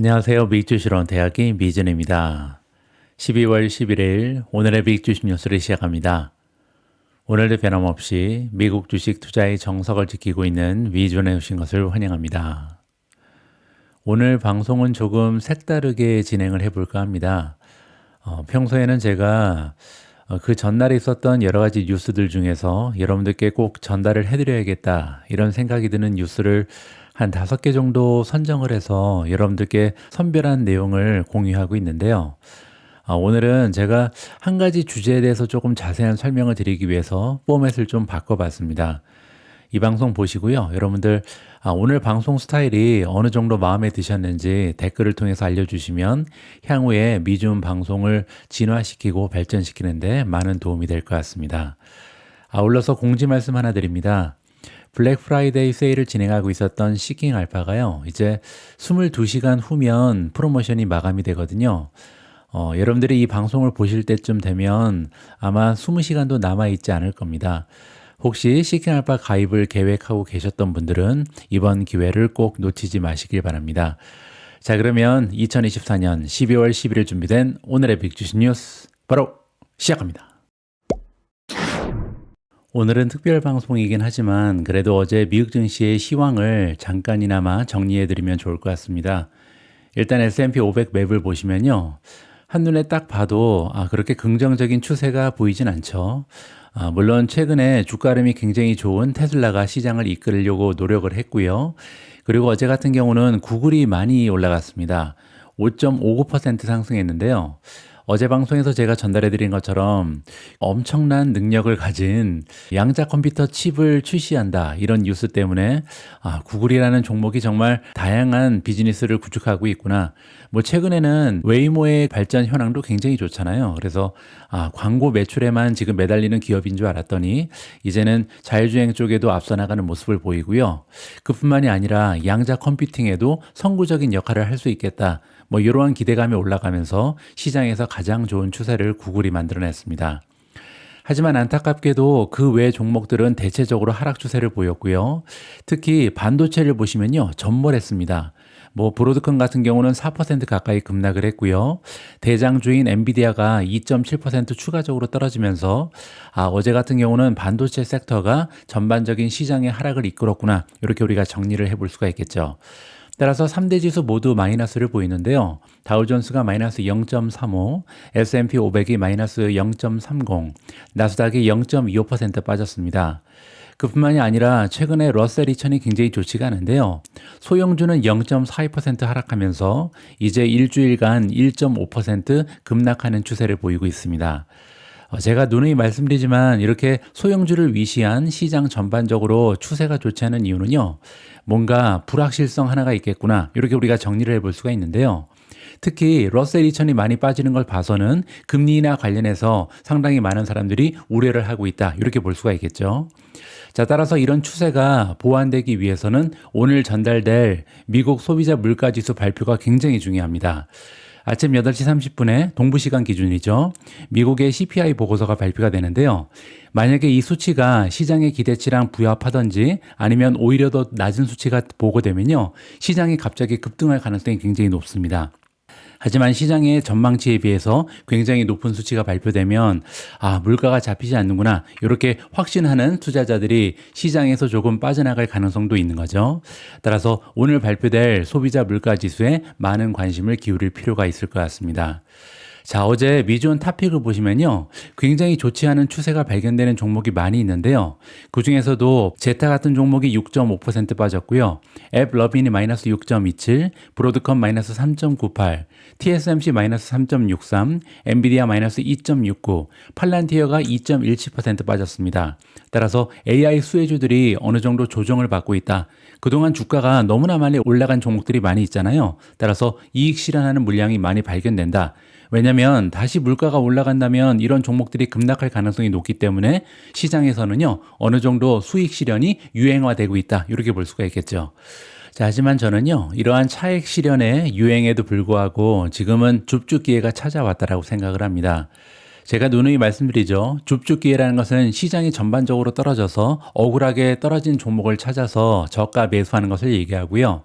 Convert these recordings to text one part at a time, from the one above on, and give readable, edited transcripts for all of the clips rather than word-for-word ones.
안녕하세요. 미익주시론 대학의 미진입니다. 12월 11일 오늘의 미익주식 뉴스를 시작합니다. 오늘도 변함없이 미국 주식 투자의 정석을 지키고 있는 미준에 오신 것을 환영합니다. 오늘 방송은 조금 색다르게 진행을 해볼까 합니다. 평소에는 제가 그 전날에 있었던 여러 가지 뉴스들 중에서 여러분들께 꼭 전달을 해드려야겠다 이런 생각이 드는 뉴스를 한 5개 정도 선정을 해서 여러분들께 선별한 내용을 공유하고 있는데요. 오늘은 제가 한 가지 주제에 대해서 조금 자세한 설명을 드리기 위해서 포맷을 좀 바꿔봤습니다. 이 방송 보시고요. 여러분들 오늘 방송 스타일이 어느 정도 마음에 드셨는지 댓글을 통해서 알려주시면 향후에 미준 방송을 진화시키고 발전시키는데 많은 도움이 될 것 같습니다. 아울러서 공지 말씀 하나 드립니다. 블랙 프라이데이 세일을 진행하고 있었던 시킹 알파가요. 이제 22시간 후면 프로모션이 마감이 되거든요. 여러분들이 이 방송을 보실 때쯤 되면 아마 20시간도 남아있지 않을 겁니다. 혹시 시킹 알파 가입을 계획하고 계셨던 분들은 이번 기회를 꼭 놓치지 마시길 바랍니다. 자, 그러면 2024년 12월 11일 준비된 오늘의 빅주식 뉴스 바로 시작합니다. 오늘은 특별 방송이긴 하지만 그래도 어제 미국 증시의 시황을 잠깐이나마 정리해드리면 좋을 것 같습니다. 일단 S&P 500 맵을 보시면요. 한눈에 딱 봐도 그렇게 긍정적인 추세가 보이진 않죠. 물론 최근에 주가름이 굉장히 좋은 테슬라가 시장을 이끌려고 노력을 했고요. 그리고 어제 같은 경우는 구글이 많이 올라갔습니다. 5.59% 상승했는데요. 어제 방송에서 제가 전달해드린 것처럼 엄청난 능력을 가진 양자 컴퓨터 칩을 출시한다 이런 뉴스 때문에 구글이라는 종목이 정말 다양한 비즈니스를 구축하고 있구나. 뭐 최근에는 웨이모의 발전 현황도 굉장히 좋잖아요. 그래서 광고 매출에만 지금 매달리는 기업인 줄 알았더니 이제는 자율주행 쪽에도 앞서 나가는 모습을 보이고요. 그뿐만이 아니라 양자 컴퓨팅에도 선구적인 역할을 할 수 있겠다. 뭐 이러한 기대감이 올라가면서 시장에서 가장 좋은 추세를 구글이 만들어냈습니다. 하지만 안타깝게도 그 외 종목들은 대체적으로 하락 추세를 보였고요. 특히 반도체를 보시면요. 전몰했습니다. 뭐 브로드컴 같은 경우는 4% 가까이 급락을 했고요. 대장주인 엔비디아가 2.7% 추가적으로 떨어지면서 어제 같은 경우는 반도체 섹터가 전반적인 시장의 하락을 이끌었구나. 이렇게 우리가 정리를 해볼 수가 있겠죠. 따라서 3대 지수 모두 마이너스를 보이는데요. 다우존스가 마이너스 0.35, S&P 500이 마이너스 0.30, 나스닥이 0.25% 빠졌습니다. 그뿐만이 아니라 최근에 러셀 2000이 굉장히 좋지가 않은데요. 소형주는 0.42% 하락하면서 이제 일주일간 1.5% 급락하는 추세를 보이고 있습니다. 제가 누누이 말씀드리지만 이렇게 소형주를 위시한 시장 전반적으로 추세가 좋지 않은 이유는요. 뭔가 불확실성 하나가 있겠구나. 이렇게 우리가 정리를 해볼 수가 있는데요. 특히 러셀 2000이 많이 빠지는 걸 봐서는 금리나 관련해서 상당히 많은 사람들이 우려를 하고 있다. 이렇게 볼 수가 있겠죠. 자, 따라서 이런 추세가 보완되기 위해서는 오늘 전달될 미국 소비자 물가지수 발표가 굉장히 중요합니다. 아침 8시 30분에 동부시간 기준이죠. 미국의 CPI 보고서가 발표가 되는데요. 만약에 이 수치가 시장의 기대치랑 부합하던지 아니면 오히려 더 낮은 수치가 보고되면요. 시장이 갑자기 급등할 가능성이 굉장히 높습니다. 하지만 시장의 전망치에 비해서 굉장히 높은 수치가 발표되면 물가가 잡히지 않는구나 이렇게 확신하는 투자자들이 시장에서 조금 빠져나갈 가능성도 있는 거죠. 따라서 오늘 발표될 소비자 물가 지수에 많은 관심을 기울일 필요가 있을 것 같습니다. 자, 어제 미주원 탑픽을 보시면요. 굉장히 좋지 않은 추세가 발견되는 종목이 많이 있는데요. 그중에서도 제타 같은 종목이 6.5% 빠졌고요. 앱 러빈이 마이너스 6.27, 브로드컴 마이너스 3.98, TSMC 마이너스 3.63, 엔비디아 마이너스 2.69, 팔란티어가 2.17% 빠졌습니다. 따라서 AI 수혜주들이 어느 정도 조정을 받고 있다. 그동안 주가가 너무나 많이 올라간 종목들이 많이 있잖아요. 따라서 이익 실현하는 물량이 많이 발견된다. 왜냐하면 다시 물가가 올라간다면 이런 종목들이 급락할 가능성이 높기 때문에 시장에서는요 어느 정도 수익 실현이 유행화되고 있다 이렇게 볼 수가 있겠죠. 자, 하지만 저는요 이러한 차익 실현의 유행에도 불구하고 지금은 줍줍 기회가 찾아왔다라고 생각을 합니다. 제가 누누이 말씀드리죠. 줍줍기회라는 것은 시장이 전반적으로 떨어져서 억울하게 떨어진 종목을 찾아서 저가 매수하는 것을 얘기하고요.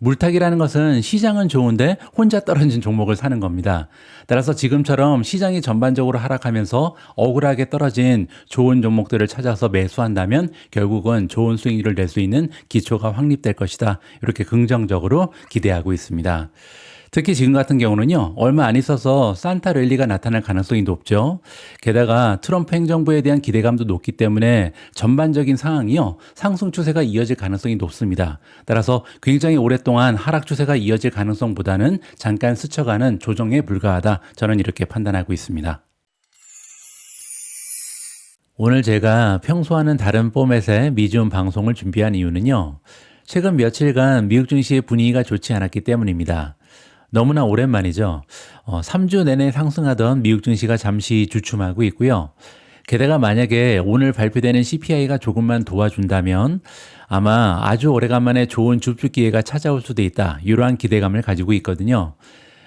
물타기라는 것은 시장은 좋은데 혼자 떨어진 종목을 사는 겁니다. 따라서 지금처럼 시장이 전반적으로 하락하면서 억울하게 떨어진 좋은 종목들을 찾아서 매수한다면 결국은 좋은 수익률을 낼 수 있는 기초가 확립될 것이다. 이렇게 긍정적으로 기대하고 있습니다. 특히 지금 같은 경우는요, 얼마 안 있어서 산타 랠리가 나타날 가능성이 높죠. 게다가 트럼프 행정부에 대한 기대감도 높기 때문에 전반적인 상황이요, 상승 추세가 이어질 가능성이 높습니다. 따라서 굉장히 오랫동안 하락 추세가 이어질 가능성보다는 잠깐 스쳐가는 조정에 불과하다. 저는 이렇게 판단하고 있습니다. 오늘 제가 평소와는 다른 포맷의 미디움 방송을 준비한 이유는요, 최근 며칠간 미국 증시의 분위기가 좋지 않았기 때문입니다. 너무나 오랜만이죠. 3주 내내 상승하던 미국 증시가 잠시 주춤하고 있고요. 게다가 만약에 오늘 발표되는 CPI가 조금만 도와준다면 아마 아주 오래간만에 좋은 줍줍 기회가 찾아올 수도 있다. 이러한 기대감을 가지고 있거든요.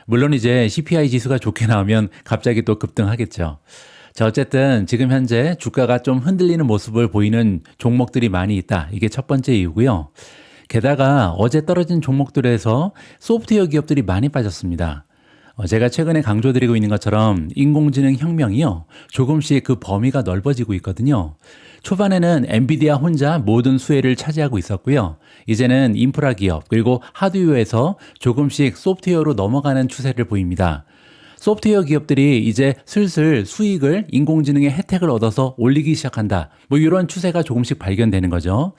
물론 이제 CPI 지수가 좋게 나오면 갑자기 또 급등하겠죠. 자, 어쨌든 지금 현재 주가가 좀 흔들리는 모습을 보이는 종목들이 많이 있다. 이게 첫 번째 이유고요. 게다가 어제 떨어진 종목들에서 소프트웨어 기업들이 많이 빠졌습니다. 제가 최근에 강조드리고 있는 것처럼 인공지능 혁명이요, 조금씩 그 범위가 넓어지고 있거든요. 초반에는 엔비디아 혼자 모든 수혜를 차지하고 있었고요. 이제는 인프라 기업 그리고 하드웨어에서 조금씩 소프트웨어로 넘어가는 추세를 보입니다. 소프트웨어 기업들이 이제 슬슬 수익을 인공지능의 혜택을 얻어서 올리기 시작한다. 뭐 이런 추세가 조금씩 발견되는 거죠.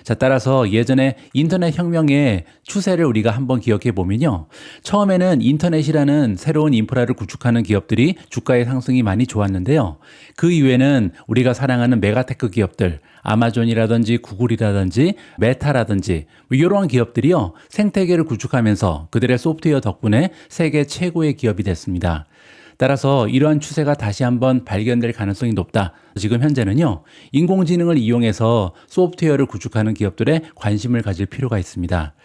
자, 따라서 예전에 인터넷 혁명의 추세를 우리가 한번 기억해 보면요. 처음에는 인터넷이라는 새로운 인프라를 구축하는 기업들이 주가의 상승이 많이 좋았는데요. 그 이후에는 우리가 사랑하는 메가테크 기업들, 아마존이라든지 구글이라든지 메타라든지 뭐 이러한 기업들이요, 생태계를 구축하면서 그들의 소프트웨어 덕분에 세계 최고의 기업이 됐습니다. 따라서 이러한 추세가 다시 한번 발견될 가능성이 높다. 지금 현재는요, 인공지능을 이용해서 소프트웨어를 구축하는 기업들에 관심을 가질 필요가 있습니다.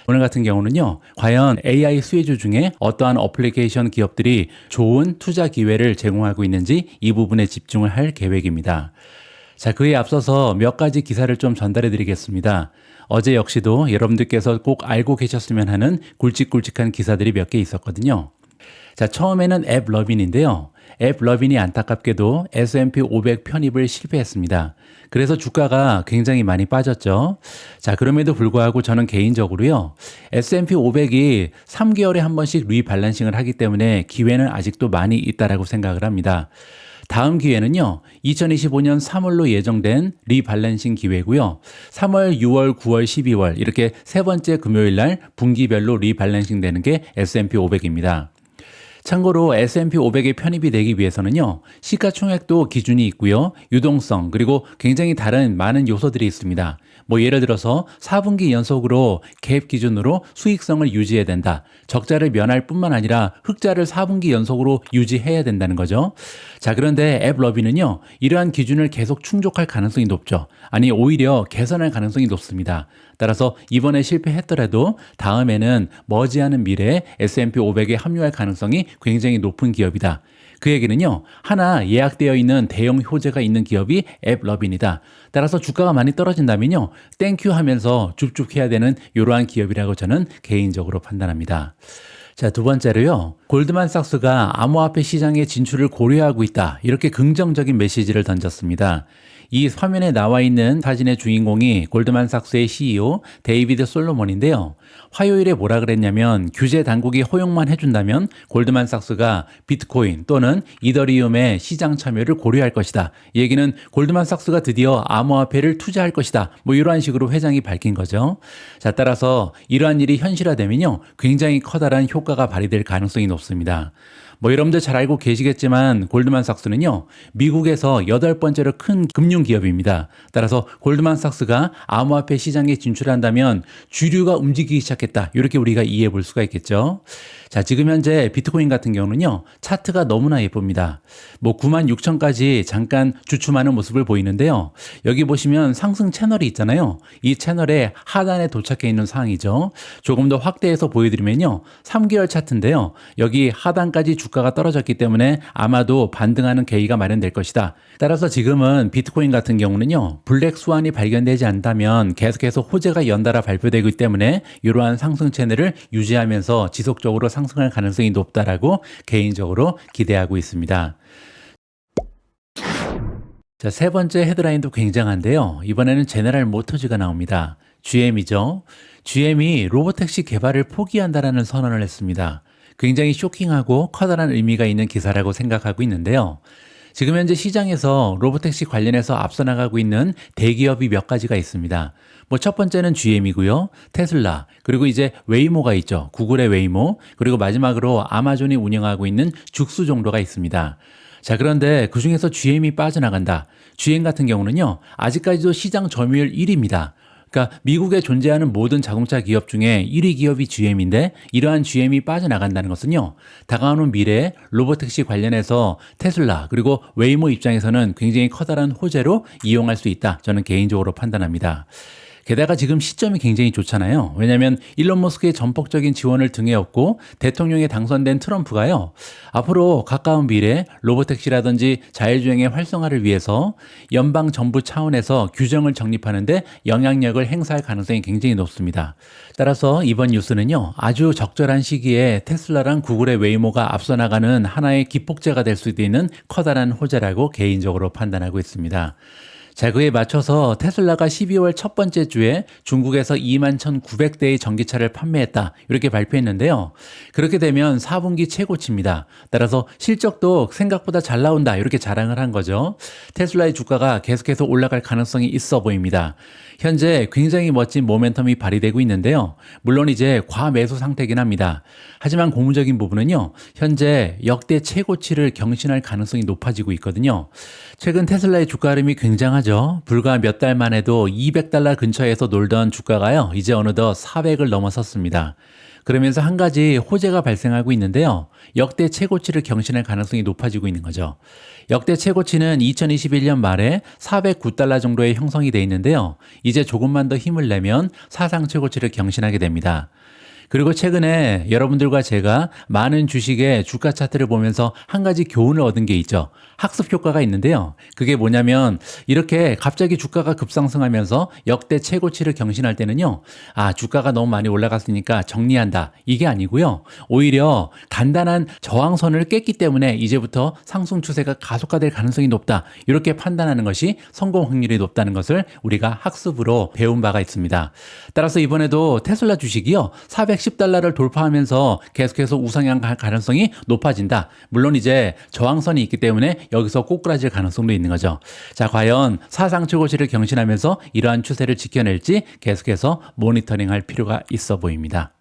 오늘 같은 경우는요, 과연 AI 수혜주 중에 어떠한 어플리케이션 기업들이 좋은 투자 기회를 제공하고 있는지 이 부분에 집중을 할 계획입니다. 자, 그에 앞서서 몇 가지 기사를 좀 전달해 드리겠습니다. 어제 역시도 여러분들께서 꼭 알고 계셨으면 하는 굵직굵직한 기사들이 몇 개 있었거든요. 자, 처음에는 앱러빈인데요. 앱러빈이 안타깝게도 S&P 500 편입을 실패했습니다. 그래서 주가가 굉장히 많이 빠졌죠. 자, 그럼에도 불구하고 저는 개인적으로요, S&P 500이 3개월에 한 번씩 리밸런싱을 하기 때문에 기회는 아직도 많이 있다라고 생각을 합니다. 다음 기회는요, 2025년 3월로 예정된 리밸런싱 기회고요. 3월, 6월, 9월, 12월 이렇게 세 번째 금요일 날 분기별로 리밸런싱 되는 게 S&P 500입니다. 참고로 S&P 500에 편입이 되기 위해서는요, 시가총액도 기준이 있고요, 유동성 그리고 굉장히 다른 많은 요소들이 있습니다. 뭐 예를 들어서 4분기 연속으로 갭 기준으로 수익성을 유지해야 된다. 적자를 면할 뿐만 아니라 흑자를 4분기 연속으로 유지해야 된다는 거죠. 자, 그런데 앱러비는요, 이러한 기준을 계속 충족할 가능성이 높죠. 아니, 오히려 개선할 가능성이 높습니다. 따라서 이번에 실패했더라도 다음에는 머지않은 미래에 S&P 500에 합류할 가능성이 굉장히 높은 기업이다. 그 얘기는요, 하나 예약되어 있는 대형 효제가 있는 기업이 앱러빈이다. 따라서 주가가 많이 떨어진다면요, 땡큐 하면서 줍줍 해야 되는 이러한 기업이라고 저는 개인적으로 판단합니다. 자, 두 번째로요, 골드만삭스가 암호화폐 시장의 진출을 고려하고 있다. 이렇게 긍정적인 메시지를 던졌습니다. 이 화면에 나와 있는 사진의 주인공이 골드만삭스의 CEO 데이비드 솔로몬인데요. 화요일에 뭐라 그랬냐면, 규제 당국이 허용만 해준다면 골드만삭스가 비트코인 또는 이더리움의 시장 참여를 고려할 것이다. 이 얘기는 골드만삭스가 드디어 암호화폐를 투자할 것이다. 뭐 이러한 식으로 회장이 밝힌 거죠. 자, 따라서 이러한 일이 현실화되면요, 굉장히 커다란 효과가 발휘될 가능성이 높습니다. 뭐 여러분들 잘 알고 계시겠지만 골드만삭스는요, 미국에서 8번째로 큰 금융기업입니다. 따라서 골드만삭스가 암호화폐 시장에 진출한다면 주류가 움직이기 시작했다. 이렇게 우리가 이해해 볼 수가 있겠죠. 자, 지금 현재 비트코인 같은 경우는요, 차트가 너무나 예쁩니다. 뭐 96,000까지 잠깐 주춤하는 모습을 보이는데요. 여기 보시면 상승 채널이 있잖아요. 이 채널의 하단에 도착해 있는 상황이죠. 조금 더 확대해서 보여드리면요, 3개월 차트인데요. 여기 하단까지 주가가 떨어졌기 때문에 아마도 반등하는 계기가 마련될 것이다. 따라서 지금은 비트코인 같은 경우는요, 블랙 스완이 발견되지 않다면 계속해서 호재가 연달아 발표되기 때문에 이러한 상승 채널을 유지하면서 지속적으로 상승할 가능성이 높다라고 개인적으로 기대하고 있습니다. 자, 세 번째 헤드라인도 굉장한데요. 이번에는 제너럴 모터즈가 나옵니다. GM이죠. GM이 로보택시 개발을 포기한다라는 선언을 했습니다. 굉장히 쇼킹하고 커다란 의미가 있는 기사라고 생각하고 있는데요. 지금 현재 시장에서 로보택시 관련해서 앞서 나가고 있는 대기업이 몇 가지가 있습니다. 첫 번째는 GM이고요. 테슬라, 그리고 이제 웨이모가 있죠. 구글의 웨이모, 그리고 마지막으로 아마존이 운영하고 있는 죽수 정도가 있습니다. 자, 그런데 그 중에서 GM이 빠져나간다. GM 같은 경우는요, 아직까지도 시장 점유율 1위입니다. 그러니까 미국에 존재하는 모든 자동차 기업 중에 1위 기업이 GM인데 이러한 GM이 빠져나간다는 것은요, 다가오는 미래에 로보택시 관련해서 테슬라 그리고 웨이모 입장에서는 굉장히 커다란 호재로 이용할 수 있다. 저는 개인적으로 판단합니다. 게다가 지금 시점이 굉장히 좋잖아요. 왜냐하면 일론 머스크의 전폭적인 지원을 등에 업고 대통령에 당선된 트럼프가요, 앞으로 가까운 미래 로보택시라든지 자율주행의 활성화를 위해서 연방 정부 차원에서 규정을 정립하는데 영향력을 행사할 가능성이 굉장히 높습니다. 따라서 이번 뉴스는요, 아주 적절한 시기에 테슬라랑 구글의 웨이모가 앞서 나가는 하나의 기폭제가 될 수도 있는 커다란 호재라고 개인적으로 판단하고 있습니다. 자, 그에 맞춰서 테슬라가 12월 첫 번째 주에 중국에서 21,900대의 전기차를 판매했다. 이렇게 발표했는데요. 그렇게 되면 4분기 최고치입니다. 따라서 실적도 생각보다 잘 나온다. 이렇게 자랑을 한 거죠. 테슬라의 주가가 계속해서 올라갈 가능성이 있어 보입니다. 현재 굉장히 멋진 모멘텀이 발휘되고 있는데요. 물론 이제 과매수 상태긴 합니다. 하지만 고무적인 부분은요, 현재 역대 최고치를 경신할 가능성이 높아지고 있거든요. 최근 테슬라의 주가 흐름이 굉장하죠. 불과 몇 달만 해도 $200 근처에서 놀던 주가가요, 이제 어느덧 400을 넘어섰습니다. 그러면서 한 가지 호재가 발생하고 있는데요. 역대 최고치를 경신할 가능성이 높아지고 있는 거죠. 역대 최고치는 2021년 말에 $409 정도의 형성이 돼 있는데요. 이제 조금만 더 힘을 내면 사상 최고치를 경신하게 됩니다. 그리고 최근에 여러분들과 제가 많은 주식의 주가 차트를 보면서 한 가지 교훈을 얻은 게 있죠. 학습 효과가 있는데요. 그게 뭐냐면 이렇게 갑자기 주가가 급상승하면서 역대 최고치를 경신할 때는요, 아, 주가가 너무 많이 올라갔으니까 정리한다. 이게 아니고요. 오히려 단단한 저항선을 깼기 때문에 이제부터 상승 추세가 가속화될 가능성이 높다. 이렇게 판단하는 것이 성공 확률이 높다는 것을 우리가 학습으로 배운 바가 있습니다. 따라서 이번에도 테슬라 주식이요, $410를 돌파하면서 계속해서 우상향할 가능성이 높아진다. 물론 이제 저항선이 있기 때문에 여기서 꼬꾸라질 가능성도 있는 거죠. 자, 과연 사상 최고치를 경신하면서 이러한 추세를 지켜낼지 계속해서 모니터링할 필요가 있어 보입니다.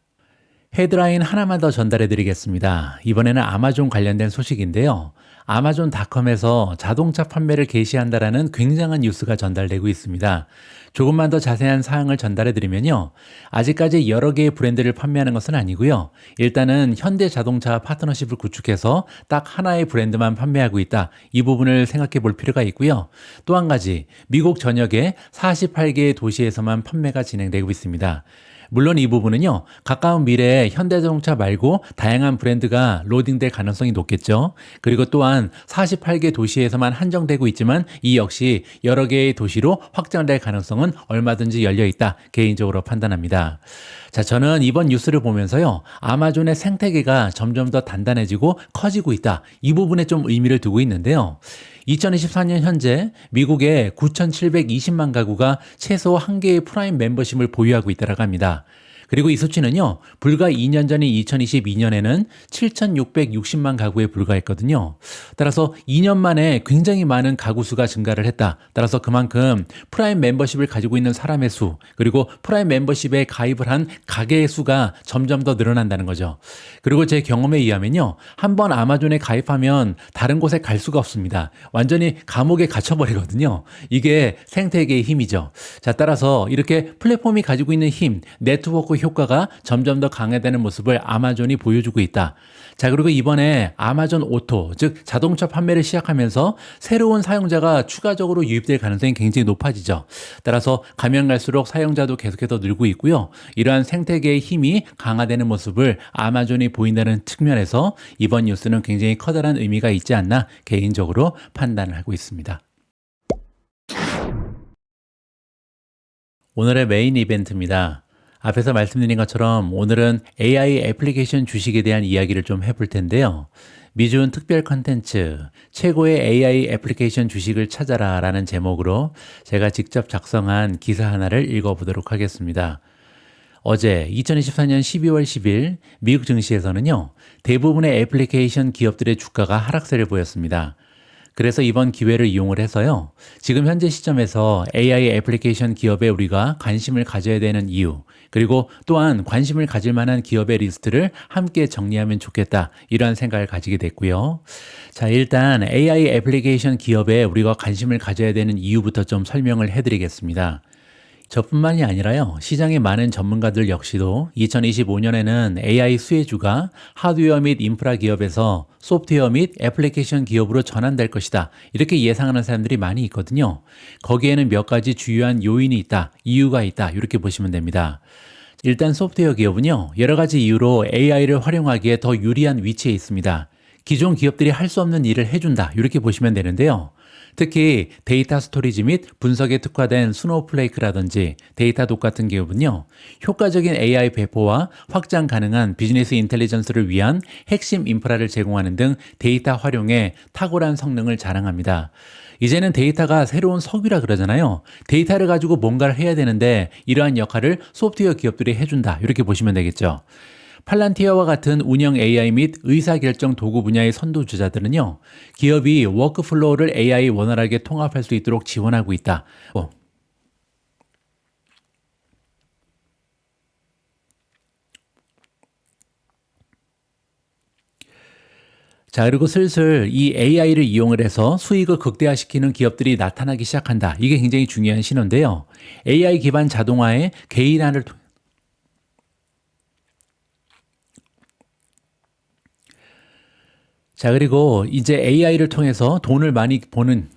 헤드라인 하나만 더 전달해 드리겠습니다. 이번에는 아마존 관련된 소식인데요. 아마존닷컴에서 자동차 판매를 개시한다라는 굉장한 뉴스가 전달되고 있습니다. 조금만 더 자세한 사항을 전달해 드리면요. 아직까지 여러 개의 브랜드를 판매하는 것은 아니고요. 일단은 현대자동차 파트너십을 구축해서 딱 하나의 브랜드만 판매하고 있다. 이 부분을 생각해 볼 필요가 있고요. 또 한 가지, 미국 전역의 48개의 도시에서만 판매가 진행되고 있습니다. 물론 이 부분은요, 가까운 미래에 현대자동차 말고 다양한 브랜드가 로딩될 가능성이 높겠죠. 그리고 또한 48개 도시에서만 한정되고 있지만 이 역시 여러 개의 도시로 확장될 가능성은 얼마든지 열려 있다. 개인적으로 판단합니다. 자, 저는 이번 뉴스를 보면서요, 아마존의 생태계가 점점 더 단단해지고 커지고 있다. 이 부분에 좀 의미를 두고 있는데요. 2024년 현재 미국의 9,720만 가구가 최소 한 개의 프라임 멤버십을 보유하고 있다고 합니다. 그리고 이 수치는요, 불과 2년 전인 2022년에는 7,660만 가구에 불과했거든요. 따라서 2년 만에 굉장히 많은 가구 수가 증가를 했다. 따라서 그만큼 프라임 멤버십을 가지고 있는 사람의 수, 그리고 프라임 멤버십에 가입을 한 가게의 수가 점점 더 늘어난다는 거죠. 그리고 제 경험에 의하면요, 한번 아마존에 가입하면 다른 곳에 갈 수가 없습니다. 완전히 감옥에 갇혀버리거든요. 이게 생태계의 힘이죠. 자, 따라서 이렇게 플랫폼이 가지고 있는 힘, 네트워크 효과가 점점 더 강화되는 모습을 아마존이 보여주고 있다. 자, 그리고 이번에 아마존 오토, 즉 자동차 판매를 시작하면서 새로운 사용자가 추가적으로 유입될 가능성이 굉장히 높아지죠. 따라서 가면 갈수록 사용자도 계속해서 늘고 있고요. 이러한 생태계의 힘이 강화되는 모습을 아마존이 보인다는 측면에서 이번 뉴스는 굉장히 커다란 의미가 있지 않나 개인적으로 판단을 하고 있습니다. 오늘의 메인 이벤트입니다. 앞에서 말씀드린 것처럼 오늘은 AI 애플리케이션 주식에 대한 이야기를 좀 해볼 텐데요. 미준 특별 컨텐츠 최고의 AI 애플리케이션 주식을 찾아라 라는 제목으로 제가 직접 작성한 기사 하나를 읽어보도록 하겠습니다. 어제 2024년 12월 10일 미국 증시에서는요, 대부분의 애플리케이션 기업들의 주가가 하락세를 보였습니다. 그래서 이번 기회를 이용을 해서요, 지금 현재 시점에서 AI 애플리케이션 기업에 우리가 관심을 가져야 되는 이유, 그리고 또한 관심을 가질 만한 기업의 리스트를 함께 정리하면 좋겠다, 이런 생각을 가지게 됐고요. 자, 일단 AI 애플리케이션 기업에 우리가 관심을 가져야 되는 이유부터 좀 설명을 해드리겠습니다. 저뿐만이 아니라요, 시장의 많은 전문가들 역시도 2025년에는 AI 수혜주가 하드웨어 및 인프라 기업에서 소프트웨어 및 애플리케이션 기업으로 전환될 것이다, 이렇게 예상하는 사람들이 많이 있거든요. 거기에는 몇 가지 주요한 요인이 있다, 이유가 있다, 이렇게 보시면 됩니다. 일단 소프트웨어 기업은요, 여러 가지 이유로 AI를 활용하기에 더 유리한 위치에 있습니다. 기존 기업들이 할 수 없는 일을 해준다, 이렇게 보시면 되는데요. 특히 데이터 스토리지 및 분석에 특화된 스노우플레이크라든지 데이터독 같은 기업은요, 효과적인 AI 배포와 확장 가능한 비즈니스 인텔리전스를 위한 핵심 인프라를 제공하는 등 데이터 활용에 탁월한 성능을 자랑합니다. 이제는 데이터가 새로운 석유라 그러잖아요. 데이터를 가지고 뭔가를 해야 되는데 이러한 역할을 소프트웨어 기업들이 해준다, 이렇게 보시면 되겠죠. 팔란티어와 같은 운영 AI 및 의사결정 도구 분야의 선두주자들은요, 기업이 워크플로우를 AI 원활하게 통합할 수 있도록 지원하고 있다. 자, 그리고 슬슬 이 AI를 이용을 해서 수익을 극대화시키는 기업들이 나타나기 시작한다. 이게 굉장히 중요한 신호인데요. AI 기반 자동화의 개인화를 통해 자, 그리고 이제 AI를 통해서 돈을 많이 버는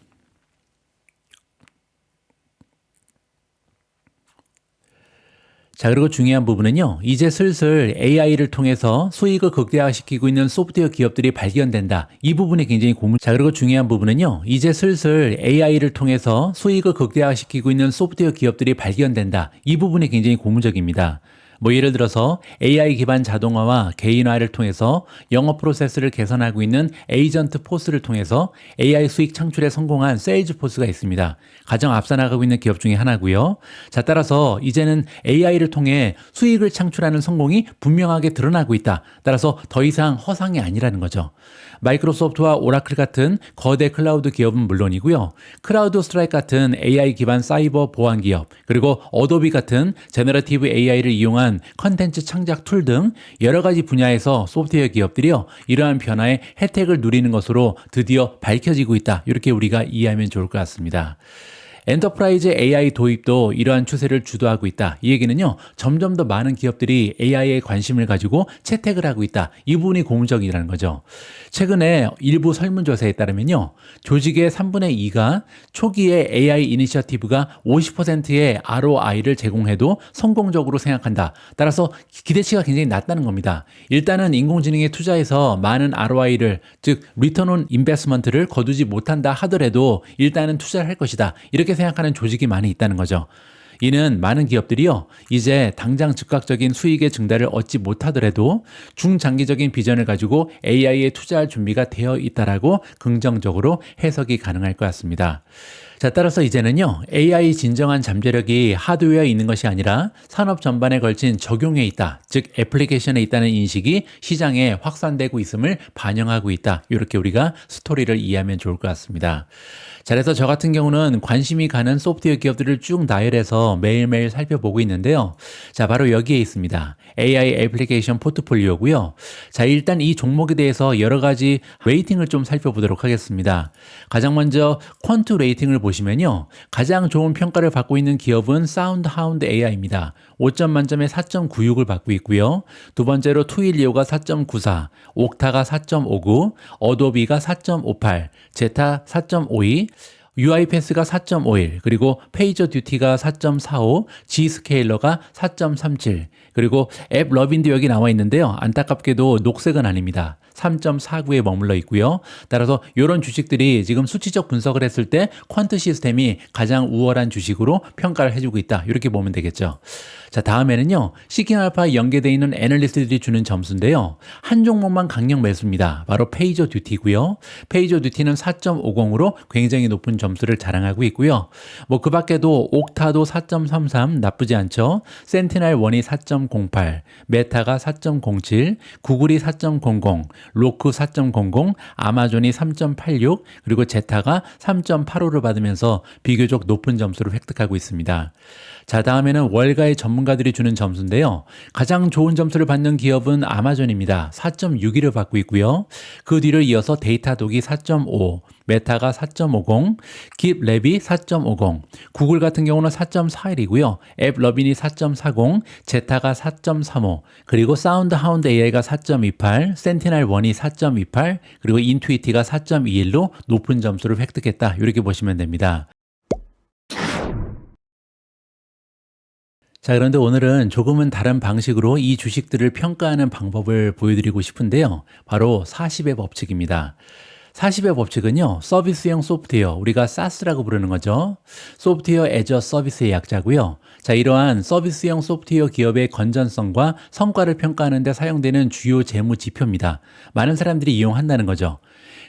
자, 그리고 중요한 부분은요, 이제 슬슬 AI를 통해서 수익을 극대화시키고 있는 소프트웨어 기업들이 발견된다. 이 부분이 굉장히 자, 그리고 중요한 부분은요, 이제 슬슬 AI를 통해서 수익을 극대화시키고 있는 소프트웨어 기업들이 발견된다. 이 부분이 굉장히 고무적입니다. 뭐 예를 들어서 AI 기반 자동화와 개인화를 통해서 영업 프로세스를 개선하고 있는 에이전트 포스를 통해서 AI 수익 창출에 성공한 세일즈 포스가 있습니다. 가장 앞서 나가고 있는 기업 중에 하나고요. 자, 따라서 이제는 AI를 통해 수익을 창출하는 성공이 분명하게 드러나고 있다. 따라서 더 이상 허상이 아니라는 거죠. 마이크로소프트와 오라클 같은 거대 클라우드 기업은 물론이고요. 크라우드 스트라이크 같은 AI 기반 사이버 보안 기업, 그리고 어도비 같은 제너러티브 AI를 이용한 컨텐츠 창작 툴 등 여러 가지 분야에서 소프트웨어 기업들이요, 이러한 변화의 혜택을 누리는 것으로 드디어 밝혀지고 있다. 이렇게 우리가 이해하면 좋을 것 같습니다. 엔터프라이즈 AI 도입도 이러한 추세를 주도하고 있다. 이 얘기는요, 점점 더 많은 기업들이 AI에 관심을 가지고 채택을 하고 있다. 이 부분이 고무적이라는 거죠. 최근에 일부 설문조사에 따르면요, 조직의 3분의 2가 초기에 AI 이니셔티브가 50%의 ROI를 제공해도 성공적으로 생각한다. 따라서 기대치가 굉장히 낮다는 겁니다. 일단은 인공지능에 투자해서 많은 ROI를, 즉 리턴 온 인베스트먼트를 거두지 못한다 하더라도 일단은 투자를 할 것이다. 이렇게 생각하는 조직이 많이 있다는 거죠. 이는 많은 기업들이요, 이제 당장 즉각적인 수익의 증대를 얻지 못하더라도 중장기적인 비전을 가지고 AI에 투자할 준비가 되어 있다라고 긍정적으로 해석이 가능할 것 같습니다. 자, 따라서 이제는요, AI 진정한 잠재력이 하드웨어에 있는 것이 아니라 산업 전반에 걸친 적용에 있다, 즉 애플리케이션에 있다는 인식이 시장에 확산되고 있음을 반영하고 있다. 이렇게 우리가 스토리를 이해하면 좋을 것 같습니다. 자, 그래서 저 같은 경우는 관심이 가는 소프트웨어 기업들을 쭉 나열해서 매일매일 살펴보고 있는데요. 자, 바로 여기에 있습니다. AI 애플리케이션 포트폴리오고요. 자, 일단 이 종목에 대해서 여러 가지 레이팅을 좀 살펴보도록 하겠습니다. 가장 먼저 퀀트 레이팅을 보시면 보시면요. 가장 좋은 평가를 받고 있는 기업은 사운드하운드 AI입니다. 5점 만점에 4.96을 받고 있고요. 두 번째로 투일리오가 4.94, 옥타가 4.59, 어도비가 4.58, 제타 4.52, UiPath가 4.51, 그리고 페이저듀티가 4.45, G스케일러가 4.37, 그리고 앱 러빈도 여기 나와 있는데요. 안타깝게도 녹색은 아닙니다. 3.49에 머물러 있고요. 따라서 이런 주식들이 지금 수치적 분석을 했을 때 퀀트 시스템이 가장 우월한 주식으로 평가를 해주고 있다. 이렇게 보면 되겠죠. 자, 다음에는요. 시킹알파에 연계되어 있는 애널리스트들이 주는 점수인데요. 한 종목만 강력 매수입니다. 바로 페이저 듀티고요. 페이저 듀티는 4.50으로 굉장히 높은 점수를 자랑하고 있고요. 그 밖에도 옥타도 4.33 나쁘지 않죠. 센티넬 1이 4.08, 메타가 4.07, 구글이 4.00, 로크 4.00, 아마존이 3.86, 그리고 제타가 3.85를 받으면서 비교적 높은 점수를 획득하고 있습니다. 자, 다음에는 월가의 전문가들이 주는 점수인데요. 가장 좋은 점수를 받는 기업은 아마존입니다. 4.61을 받고 있고요. 그 뒤를 이어서 데이터독이 4.5, 메타가 4.50, 깁랩이 4.50, 구글 같은 경우는 4.41이고요. 앱러빈이 4.40, 제타가 4.35, 그리고 사운드하운드 AI가 4.28, 센티넬 1이 4.28, 그리고 인투이티가 4.21로 높은 점수를 획득했다. 이렇게 보시면 됩니다. 자, 그런데 오늘은 조금은 다른 방식으로 이 주식들을 평가하는 방법을 보여드리고 싶은데요. 바로 40의 법칙입니다. 40의 법칙은요, 서비스형 소프트웨어, 우리가 SaaS라고 부르는 거죠. 소프트웨어 애저 서비스의 약자고요. 자, 이러한 서비스형 소프트웨어 기업의 건전성과 성과를 평가하는 데 사용되는 주요 재무 지표입니다. 많은 사람들이 이용한다는 거죠.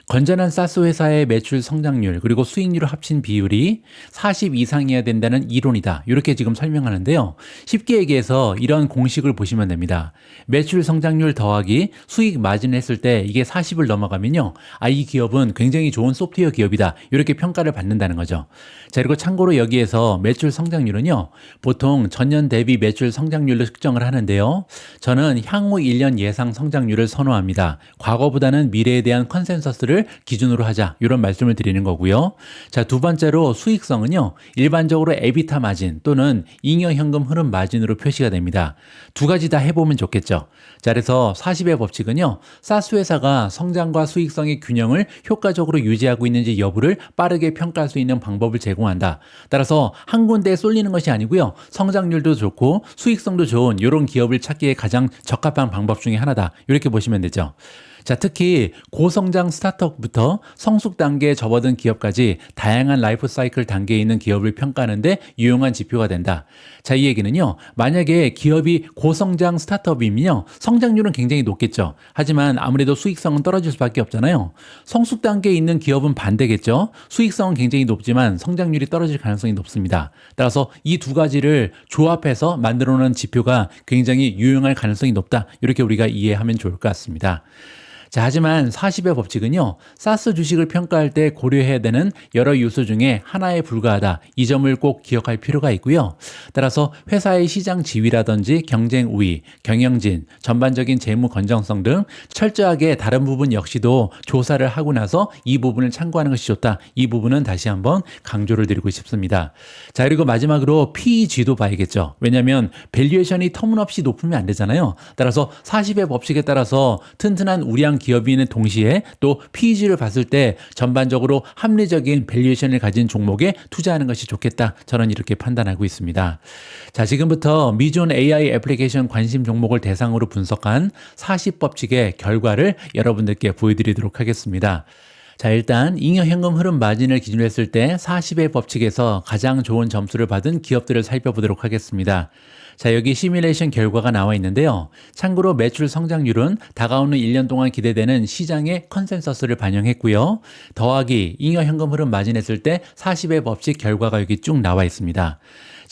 건전한 사스 회사의 매출 성장률 그리고 수익률을 합친 비율이 40 이상이어야 된다는 이론이다. 이렇게 지금 설명하는데요. 쉽게 얘기해서 이런 공식을 보시면 됩니다. 매출 성장률 더하기 수익 마진 했을 때 이게 40을 넘어가면요. 이 기업은 굉장히 좋은 소프트웨어 기업이다. 이렇게 평가를 받는다는 거죠. 자, 그리고 참고로 여기에서 매출 성장률은요. 보통 전년 대비 매출 성장률로 측정을 하는데요. 저는 향후 1년 예상 성장률을 선호합니다. 과거보다는 미래에 대한 컨센서스를 기준으로 하자, 이런 말씀을 드리는 거고요. 자, 두 번째로 수익성은요, 일반적으로 에비타 마진 또는 잉여현금 흐름 마진으로 표시가 됩니다. 두 가지 다 해보면 좋겠죠. 자, 그래서 40의 법칙은요, 사스 회사가 성장과 수익성의 균형을 효과적으로 유지하고 있는지 여부를 빠르게 평가할 수 있는 방법을 제공한다. 따라서 한 군데에 쏠리는 것이 아니고요, 성장률도 좋고 수익성도 좋은 이런 기업을 찾기에 가장 적합한 방법 중에 하나다. 이렇게 보시면 되죠. 자, 특히 고성장 스타트업부터 성숙 단계에 접어든 기업까지 다양한 라이프 사이클 단계에 있는 기업을 평가하는데 유용한 지표가 된다. 자, 이 얘기는요. 만약에 기업이 고성장 스타트업이면요. 성장률은 굉장히 높겠죠. 하지만 아무래도 수익성은 떨어질 수밖에 없잖아요. 성숙 단계에 있는 기업은 반대겠죠. 수익성은 굉장히 높지만 성장률이 떨어질 가능성이 높습니다. 따라서 이 두 가지를 조합해서 만들어 놓은 지표가 굉장히 유용할 가능성이 높다. 이렇게 우리가 이해하면 좋을 것 같습니다. 자, 하지만 40의 법칙은요, 사스 주식을 평가할 때 고려해야 되는 여러 요소 중에 하나에 불과하다. 이 점을 꼭 기억할 필요가 있고요. 따라서 회사의 시장 지위라든지 경쟁 우위, 경영진, 전반적인 재무 건전성 등 철저하게 다른 부분 역시도 조사를 하고 나서 이 부분을 참고하는 것이 좋다. 이 부분은 다시 한번 강조를 드리고 싶습니다. 자, 그리고 마지막으로 PEG도 봐야겠죠. 왜냐하면 밸류에이션이 터무니없이 높으면 안 되잖아요. 따라서 40의 법칙에 따라서 튼튼한 우량 기업인은 동시에 또 PEG를 봤을 때 전반적으로 합리적인 밸류에이션을 가진 종목에 투자하는 것이 좋겠다. 저는 이렇게 판단하고 있습니다. 자, 지금부터 미존 AI 애플리케이션 관심 종목을 대상으로 분석한 40법칙의 결과를 여러분들께 보여드리도록 하겠습니다. 자, 일단 잉여현금 흐름 마진을 기준으로 했을 때 40의 법칙에서 가장 좋은 점수를 받은 기업들을 살펴보도록 하겠습니다. 자, 여기 시뮬레이션 결과가 나와 있는데요. 참고로 매출 성장률은 다가오는 1년 동안 기대되는 시장의 컨센서스를 반영했고요. 더하기 잉여현금 흐름 마진 했을 때 40의 법칙 결과가 여기 쭉 나와 있습니다.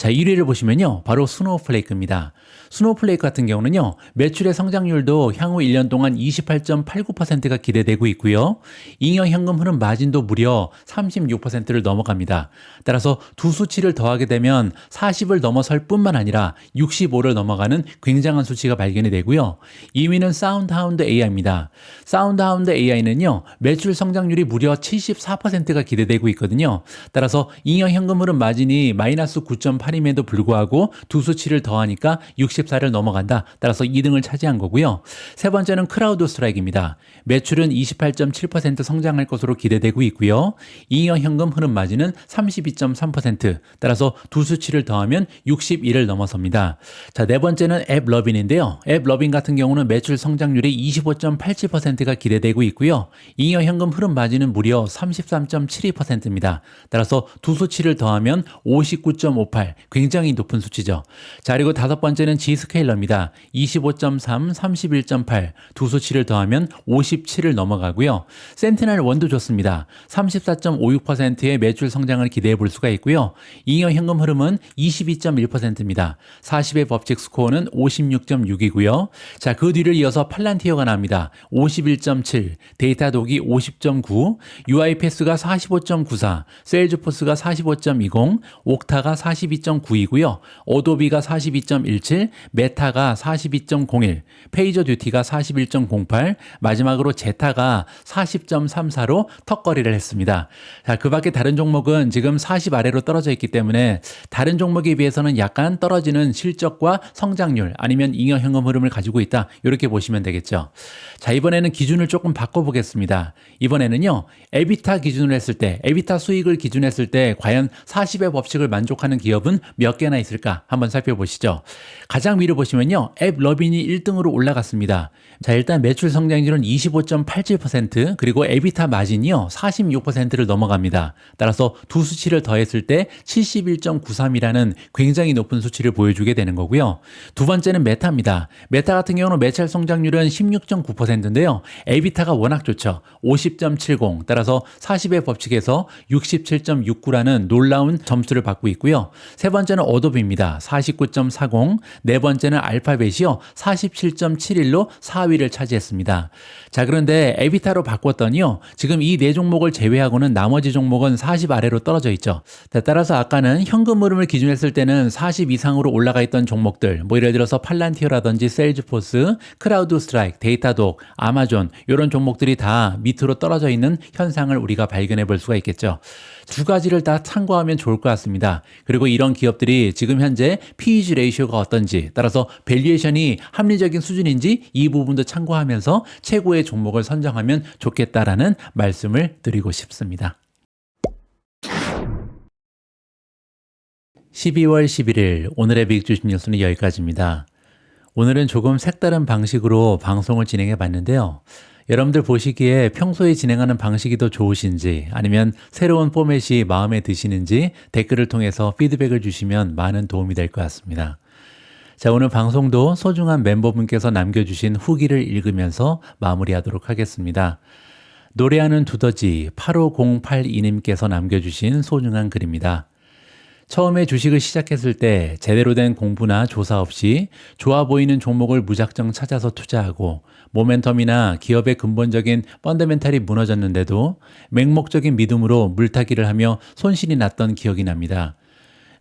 자, 1위를 보시면요. 바로 스노우플레이크입니다. 스노우플레이크 같은 경우는요. 매출의 성장률도 향후 1년 동안 28.89%가 기대되고 있고요. 잉여 현금 흐름 마진도 무려 36%를 넘어갑니다. 따라서 두 수치를 더하게 되면 40을 넘어설 뿐만 아니라 65를 넘어가는 굉장한 수치가 발견이 되고요. 2위는 사운드하운드 AI입니다. 사운드하운드 AI는요. 매출 성장률이 무려 74%가 기대되고 있거든요. 따라서 잉여 현금 흐름 마진이 마이너스 9.8임에도 불구하고 두 수치를 더하니까 64를 넘어간다. 따라서 2등을 차지한 거고요. 세 번째는 크라우드 스트라이크입니다. 매출은 28.7% 성장할 것으로 기대되고 있고요. 잉여 현금 흐름 마진은 32.3%. 따라서 두 수치를 더하면 61을 넘어섭니다. 자, 네 번째는 앱러빈인데요. 앱러빈 같은 경우는 매출 성장률이 25.87%가 기대되고 있고요. 잉여 현금 흐름 마진은 무려 33.72%입니다. 따라서 두 수치를 더하면 59.58, 굉장히 높은 수치죠. 자, 그리고 다섯 번째는 G스케일러입니다. 25.3, 31.8, 두 수치를 더하면 57을 넘어가고요. 센티널1도 좋습니다. 34.56%의 매출 성장을 기대해 볼 수가 있고요. 잉여 현금 흐름은 22.1%입니다. 40의 법칙 스코어는 56.6이고요. 자, 그 뒤를 이어서 팔란티어가 나옵니다. 51.7, 데이터독이 50.9, UiPath가 45.94, 세일즈포스가 45.20, 옥타가 42.9이고요. 어도비가 42.17, 메타가 42.01, 페이저듀티가 41.08, 마지막으로 제타가 40.34로 턱걸이를 했습니다. 자, 그 밖에 다른 종목은 지금 40 아래로 떨어져 있기 때문에 다른 종목에 비해서는 약간 떨어지는 실적과 성장률 아니면 잉여 현금 흐름을 가지고 있다. 이렇게 보시면 되겠죠. 자, 이번에는 기준을 조금 바꿔보겠습니다. 이번에는요, 에비타 기준으로 했을 때, 에비타 수익을 기준했을 때 과연 40의 법칙을 만족하는 기업은 몇 개나 있을까? 한번 살펴보시죠. 가장 위로 보시면요, 앱러빈이 1등으로 올라갔습니다. 자, 일단 매출 성장률은 25.87%, 그리고 에비타 마진이요, 46%를 넘어갑니다. 따라서 두 수치를 더했을 때 71.93이라는 굉장히 높은 수치를 보여주게 되는 거고요. 두 번째는 메타입니다. 메타 같은 경우는 매출 성장률은 16.9%인데요. 에비타가 워낙 좋죠. 50.70, 따라서 40의 법칙에서 67.69라는 놀라운 점수를 받고 있고요. 세 번째는 어도비입니다. 49.40, 네 번째는 알파벳이요. 47.71로 4위를 차지했습니다. 자, 그런데 에비타로 바꿨더니요. 지금 이 네 종목을 제외하고는 나머지 종목은 40 아래로 떨어져 있죠. 따라서 아까는 현금 흐름을 기준했을 때는 40 이상으로 올라가 있던 종목들, 뭐 예를 들어서 팔란티어라든지 세일즈포스, 크라우드 스트라이크, 데이터독, 아마존 이런 종목들이 다 밑으로 떨어져 있는 현상을 우리가 발견해 볼 수가 있겠죠. 두 가지를 다 참고하면 좋을 것 같습니다. 그리고 이런 기업들이 지금 현재 PEG 레이쇼가 어떤지, 따라서 밸류에이션이 합리적인 수준인지 이 부분도 참고하면서 최고의 종목을 선정하면 좋겠다라는 말씀을 드리고 싶습니다. 12월 11일 오늘의 빅 주식 뉴스는 여기까지입니다. 오늘은 조금 색다른 방식으로 방송을 진행해 봤는데요. 여러분들 보시기에 평소에 진행하는 방식이 더 좋으신지 아니면 새로운 포맷이 마음에 드시는지 댓글을 통해서 피드백을 주시면 많은 도움이 될 것 같습니다. 자, 오늘 방송도 소중한 멤버분께서 남겨주신 후기를 읽으면서 마무리하도록 하겠습니다. 노래하는 두더지 85082님께서 남겨주신 소중한 글입니다. 처음에 주식을 시작했을 때 제대로 된 공부나 조사 없이 좋아 보이는 종목을 무작정 찾아서 투자하고 모멘텀이나 기업의 근본적인 펀더멘탈이 무너졌는데도 맹목적인 믿음으로 물타기를 하며 손실이 났던 기억이 납니다.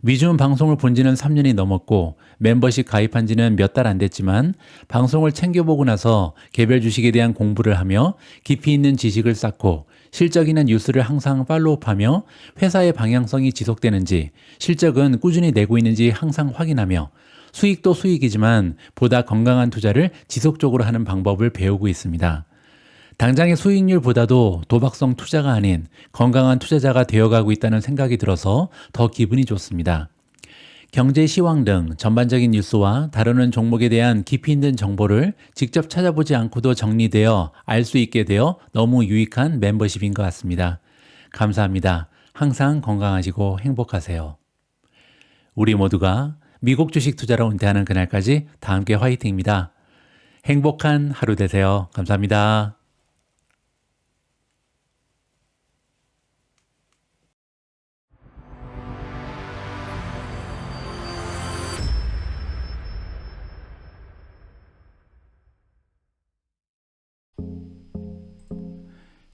미주음 방송을 본 지는 3년이 넘었고 멤버십 가입한 지는 몇 달 안 됐지만 방송을 챙겨보고 나서 개별 주식에 대한 공부를 하며 깊이 있는 지식을 쌓고 실적이나 뉴스를 항상 팔로우하며 회사의 방향성이 지속되는지 실적은 꾸준히 내고 있는지 항상 확인하며 수익도 수익이지만 보다 건강한 투자를 지속적으로 하는 방법을 배우고 있습니다. 당장의 수익률보다도 도박성 투자가 아닌 건강한 투자자가 되어가고 있다는 생각이 들어서 더 기분이 좋습니다. 경제 시황 등 전반적인 뉴스와 다루는 종목에 대한 깊이 있는 정보를 직접 찾아보지 않고도 정리되어 알 수 있게 되어 너무 유익한 멤버십인 것 같습니다. 감사합니다. 항상 건강하시고 행복하세요. 우리 모두가 미국 주식 투자로 은퇴하는 그날까지 다 함께 화이팅입니다. 행복한 하루 되세요. 감사합니다.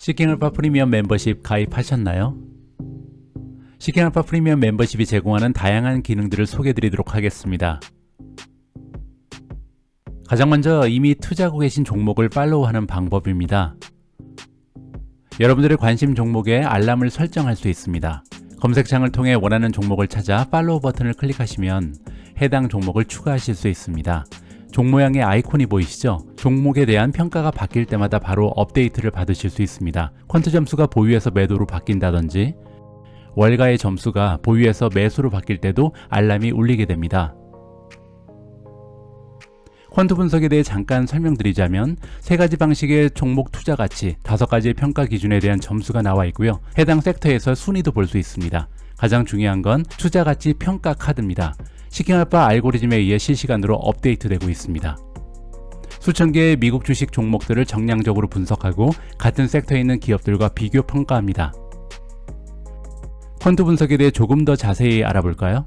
시킹알파 프리미엄 멤버십 가입하셨나요? 시킹알파 프리미엄 멤버십이 제공하는 다양한 기능들을 소개해드리도록 하겠습니다. 가장 먼저 이미 투자하고 계신 종목을 팔로우하는 방법입니다. 여러분들의 관심 종목에 알람을 설정할 수 있습니다. 검색창을 통해 원하는 종목을 찾아 팔로우 버튼을 클릭하시면 해당 종목을 추가하실 수 있습니다. 종 모양의 아이콘이 보이시죠? 종목에 대한 평가가 바뀔 때마다 바로 업데이트를 받으실 수 있습니다. 퀀트 점수가 보유에서 매도로 바뀐다든지 월가의 점수가 보유에서 매수로 바뀔 때도 알람이 울리게 됩니다. 퀀트 분석에 대해 잠깐 설명드리자면 3가지 방식의 종목 투자 가치, 5가지의 평가 기준에 대한 점수가 나와 있고요. 해당 섹터에서 순위도 볼 수 있습니다. 가장 중요한 건 투자 가치 평가 카드입니다. 시킹알파 알고리즘에 의해 실시간으로 업데이트되고 있습니다. 수천 개의 미국 주식 종목들을 정량적으로 분석하고 같은 섹터에 있는 기업들과 비교 평가합니다. 퀀트 분석에 대해 조금 더 자세히 알아볼까요?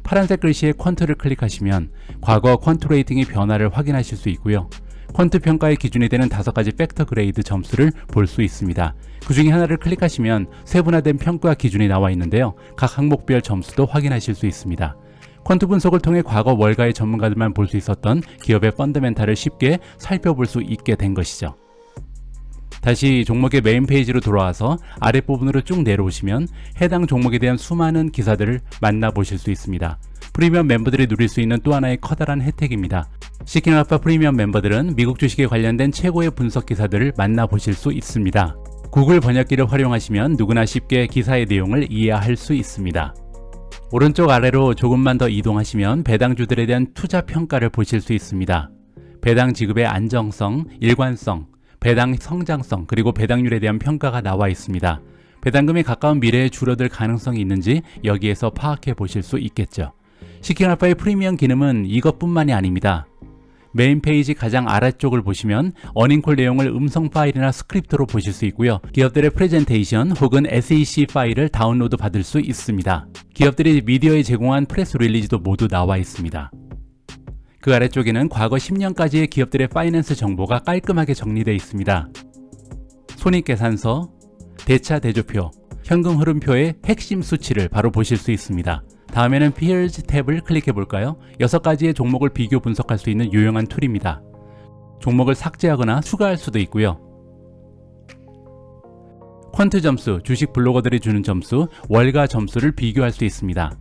파란색 글씨에 퀀트를 클릭하시면 과거 퀀트 레이팅의 변화를 확인하실 수 있고요. 퀀트 평가의 기준이 되는 5가지 팩터 그레이드 점수를 볼 수 있습니다. 그 중에 하나를 클릭하시면 세분화된 평가 기준이 나와 있는데요. 각 항목별 점수도 확인하실 수 있습니다. 퀀트 분석을 통해 과거 월가의 전문가들만 볼 수 있었던 기업의 펀더멘탈을 쉽게 살펴볼 수 있게 된 것이죠. 다시 종목의 메인 페이지로 돌아와서 아랫부분으로 쭉 내려오시면 해당 종목에 대한 수많은 기사들을 만나보실 수 있습니다. 프리미엄 멤버들이 누릴 수 있는 또 하나의 커다란 혜택입니다. 시킹알파 프리미엄 멤버들은 미국 주식에 관련된 최고의 분석 기사들을 만나보실 수 있습니다. 구글 번역기를 활용하시면 누구나 쉽게 기사의 내용을 이해할 수 있습니다. 오른쪽 아래로 조금만 더 이동하시면 배당주들에 대한 투자 평가를 보실 수 있습니다. 배당 지급의 안정성, 일관성, 배당 성장성, 그리고 배당률에 대한 평가가 나와 있습니다. 배당금이 가까운 미래에 줄어들 가능성이 있는지 여기에서 파악해 보실 수 있겠죠. 시킹알파의 프리미엄 기능은 이것뿐만이 아닙니다. 메인 페이지 가장 아래쪽을 보시면 어닝콜 내용을 음성 파일이나 스크립트로 보실 수 있고요. 기업들의 프레젠테이션 혹은 SEC 파일을 다운로드 받을 수 있습니다. 기업들이 미디어에 제공한 프레스 릴리즈도 모두 나와 있습니다. 그 아래쪽에는 과거 10년까지의 기업들의 파이낸스 정보가 깔끔하게 정리되어 있습니다. 손익계산서, 대차 대조표, 현금 흐름표의 핵심 수치를 바로 보실 수 있습니다. 다음에는 Peers 탭을 클릭해 볼까요? 6가지의 종목을 비교 분석할 수 있는 유용한 툴입니다. 종목을 삭제하거나 추가할 수도 있고요. 퀀트 점수, 주식 블로거들이 주는 점수, 월가 점수를 비교할 수 있습니다.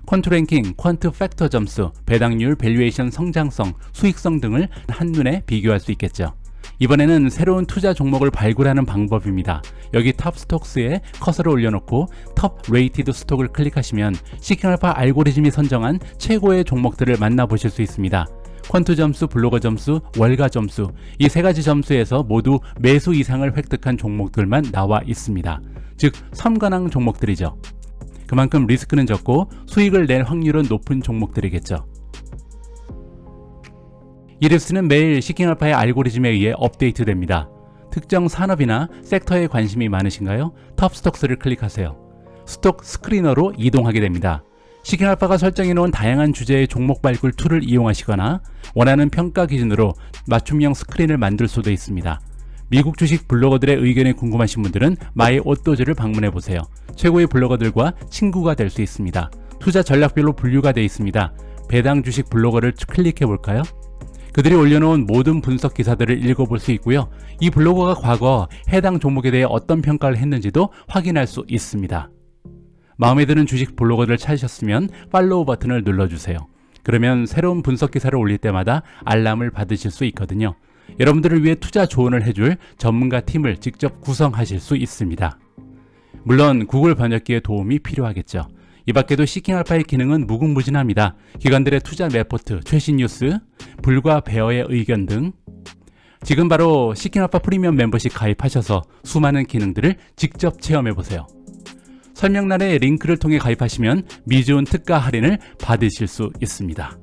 퀀트 랭킹, 퀀트 팩터 점수, 배당률, 밸류에이션 성장성, 수익성 등을 한눈에 비교할 수 있겠죠. 이번에는 새로운 투자 종목을 발굴하는 방법입니다. 여기 탑 스톡스에 커서를 올려놓고 톱 레이티드 스톡을 클릭하시면 시킹알파 알고리즘이 선정한 최고의 종목들을 만나보실 수 있습니다. 퀀트 점수, 블로거 점수, 월가 점수, 이 3가지 점수에서 모두 매수 이상을 획득한 종목들만 나와 있습니다. 즉 삼관왕 종목들이죠. 그만큼 리스크는 적고 수익을 낼 확률은 높은 종목들이겠죠. 이 리스트는 매일 시킹알파의 알고리즘에 의해 업데이트됩니다. 특정 산업이나 섹터에 관심이 많으신가요? 톱 스톡스를 클릭하세요. 스톡 스크리너로 이동하게 됩니다. 시킹알파가 설정해놓은 다양한 주제의 종목 발굴 툴을 이용하시거나 원하는 평가 기준으로 맞춤형 스크린을 만들 수도 있습니다. 미국 주식 블로거들의 의견이 궁금하신 분들은 마이오또즈를 방문해보세요. 최고의 블로거들과 친구가 될 수 있습니다. 투자 전략별로 분류가 되어 있습니다. 배당 주식 블로거를 클릭해볼까요? 그들이 올려놓은 모든 분석 기사들을 읽어볼 수 있고요. 이 블로거가 과거 해당 종목에 대해 어떤 평가를 했는지도 확인할 수 있습니다. 마음에 드는 주식 블로거들을 찾으셨으면 팔로우 버튼을 눌러주세요. 그러면 새로운 분석 기사를 올릴 때마다 알람을 받으실 수 있거든요. 여러분들을 위해 투자 조언을 해줄 전문가 팀을 직접 구성하실 수 있습니다. 물론 구글 번역기의 도움이 필요하겠죠. 이 밖에도 시킹알파의 기능은 무궁무진합니다. 기관들의 투자 레포트, 최신 뉴스, 불과 베어의 의견 등 지금 바로 시킹알파 프리미엄 멤버십 가입하셔서 수많은 기능들을 직접 체험해보세요. 설명란의 링크를 통해 가입하시면 미주온 특가 할인을 받으실 수 있습니다.